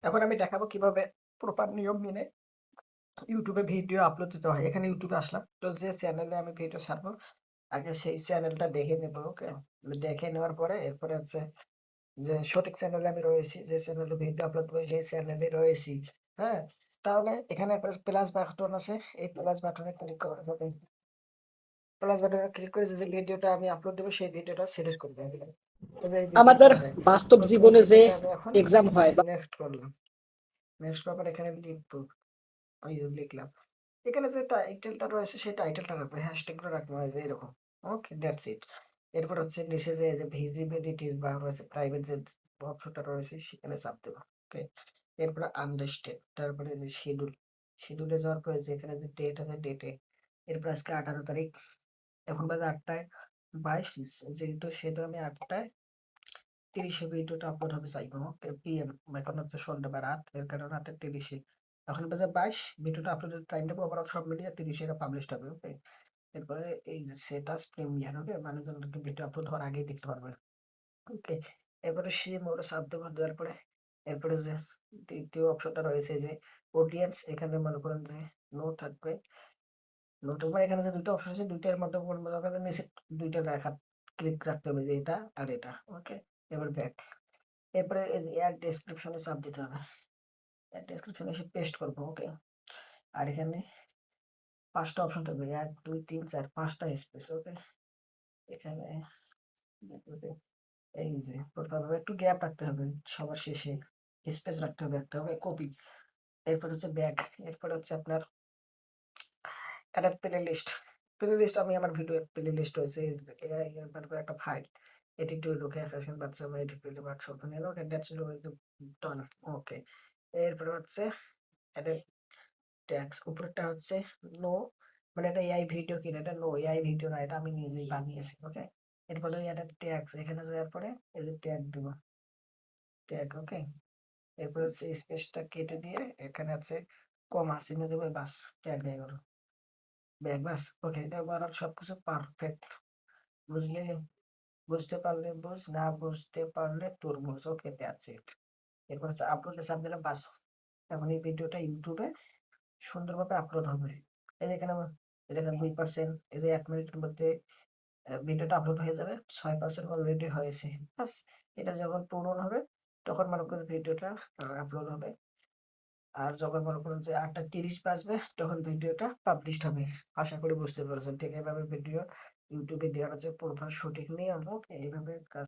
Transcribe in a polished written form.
এখন আমি দেখাবো কিভাবে প্রপার নিয়ম মেনে ইউটিউবে ভিডিও আপলোড দিতে হয়। এখানে ইউটিউবে আসলাম। তো যে চ্যানেলে আমি ভিডিও ছাড়বো আগে সেই চ্যানেলটা দেখে নেব। ওকে? দেখে নেওয়ার পরে এরপরে হচ্ছে যে সঠিক চ্যানেলে আমি রয়েছি, যে চ্যানেলে ভিডিও আপলোড করি সেই চ্যানেলে রয়েছি। হ্যাঁ? তাহলে এখানে প্লাস বাটন আছে। এই প্লাস বাটনে ক্লিক করা যাবে। প্লাস বাটনে ক্লিক করে যে ভিডিওটা আমি আপলোড দেব সেই ভিডিওটা সিলেক্ট করে দেবেন। তবে এই ভিডিওটা আমাদের হবে। বাস্তব তো এই জীবনে যে ভিডিওটা আমি এখন এক্সাম হয় বা নেক্সট করলাম। নেক্সট করার পর এখানে আমি লিখবো। আমি লিখলাম। এখানে যে টাইটেলটা রয়েছে সেই টাইটেলটা রাখবো। হ্যাশট্যাগুলো রাখবো এই যে এরকম। Okay that's it. এরপর হচ্ছে নিচে যে এই যে ভিজিবিলিটিস বা রয়েছে প্রাইভেট যে অপশনটা রয়েছে সেখানে চাপ দেবো। ওকে? এরপরে আন্ডারস্ট্যান্ড তারপরে যে শিডিউল। শিডিউলে যাওয়ার পরে যে এখানে যে ডেট আছে ডেটে এরপর আজকে 18 তারিখ এখন বাজে 8:22 যেহেতু সেটা আমি 8:30 ভিডিওটা আপলোড হবে চাইবো PM এখন হচ্ছে সন্ধ্যা বা রাত এর কারণে 8:30 এখন বাজে 22 ভিডিওটা আপলোডের টাইম দেবো ওভারঅল সব মিলিয়ে 30 এটা পাবলিশ হবে। ওকে? এরপরে এই যে সেটাস প্রিমিয়ার ওকে মানুষজনকে ভিডিও আপলোড হওয়ার আগেই দেখতে পারবে। ওকে? এরপরে সে মোর চাপ দেবো দেওয়ার পরে এরপরে যে দ্বিতীয় অপশনটা রয়েছে যে অডিয়েন্স এখানে মনে করেন যে নো থাকবে। নোট এবার এখানে যে ২ টা অপশন আছে ২ টার মধ্যে মনে করেন নিচে ২ টা লেখা ক্লিক রাখতে হবে যে এটা আর এটা। ওকে? এবার ব্যাক। এরপরে এই যে এড ডেসক্রিপশন এ চাপ দিতে হবে। এড ডেসক্রিপশন এ এসে পেস্ট করব। ওকে? আর এখানে ৫ টা অপশন থাকবে ১, ২, ৩, ৪ ৫ টা স্পেস। ওকে? এখানে এই যে প্রথমে একটু গ্যাপ রাখতে হবে সবার শেষে স্পেস রাখতে হবে একটা। ওকে? কপি। এরপর হচ্ছে ব্যাক। এরপর হচ্ছে আপনার একটা প্লেলিস্ট। প্লেলিস্ট আমি আমার ভিডিও প্লেলিস্ট রয়েছে এআই এর তারপরে একটা ফাইল। attitude ওকে ফ্যাশন বাচ্চা আমার attitude ওয়ার্কশপ নিয়ে ওকে দ্যাটস ডন। ওকে? এরপরে হচ্ছে এটা ট্যাক্স উপরেরটা হচ্ছে নো মানে এটা এআই ভিডিও কিনা এটা নো এআই ভিডিও না এটা আমি নিজেই বানিয়েছি। ওকে? এরপরে এটা ট্যাক্স এখানে যাওয়ার পরে এই যে ট্যাগ দিব। ট্যাগ। ওকে? এরপর হচ্ছে স্পেসটা কেটে দিয়ে এখানে আছে কমা চিহ্ন দেবো বাস ট্যাগ হয়ে গেল। ব্যাস বাস। ওকে এটা ওভারঅল সবকিছু পারফেক্ট। বুঝলে বুঝতে পারলে বুঝ না বুঝতে পারলে তরমুজ। Okay that's it. এরপর হচ্ছে আপলোডে চাপ দিলাম বাস। এখন এই ভিডিওটা ইউটিউবে সুন্দরভাবে আপলোড হবে। এই যে এখানে এই দেখেন 2% এই যে 1 মিনিটের মধ্যে ভিডিওটা আপলোড হয়ে যাবে 6% অলরেডি হয়েছে। বাস এটা যখন পূরণ হবে তখন মনে করেন ভিডিওটা আপলোড হবে। আর যখন মনে করেন যে 8:30 বাজবে তখন ভিডিওটা পাবলিশড হবে। আশা করি বুঝতে পেরেছেন। ঠিক এভাবে ভিডিও ইউটিউবে দেওয়ার যে প্রপার সঠিক নিয়ম। ওকে? এইভাবে কাজ